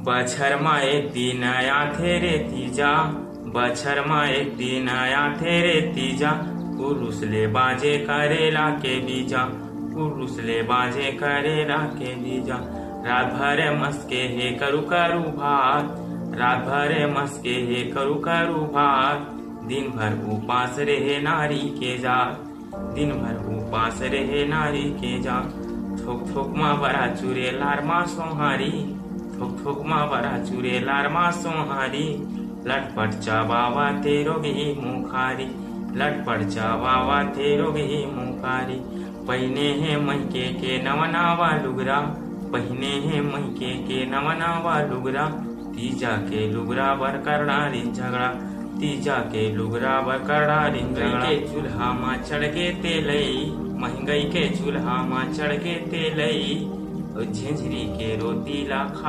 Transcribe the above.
बछर में एक दिन आया थे रे तीजा, बछर में एक दिन आया थे रे तीजा, पुरुष ले बाजे करेला के बीजा, पुरुष ले बाजे करेला के बीजा। रात भरे मस्के हे करू करू भात, रात भरे मस्के हे करू करू भात, दिन भर उपास रहे नारी के जात, दिन भर उपास रहे नारी के जात। थोक थोक मा बरा चूरे लार मा सोहारी, थोक थोक मा बरा चूरे लार मा सोहारी, लटपट चाबावा तेरो भी मुखारी, लटपट चाबावा तेरो भी मुखारी। पहिने है महके के नवनावा लुगरा, पहिने है महके के नवनावा लुगरा, तीजा के लुगरा बर करणारी झगड़ा, तीजा के लुगरा बर करणारी झगड़ा। के चूल्हा मा चढ़ के तेलई, महंगाई के चूल्हा मा चढ़ के तेलई, झिझरी के रोटी ला खा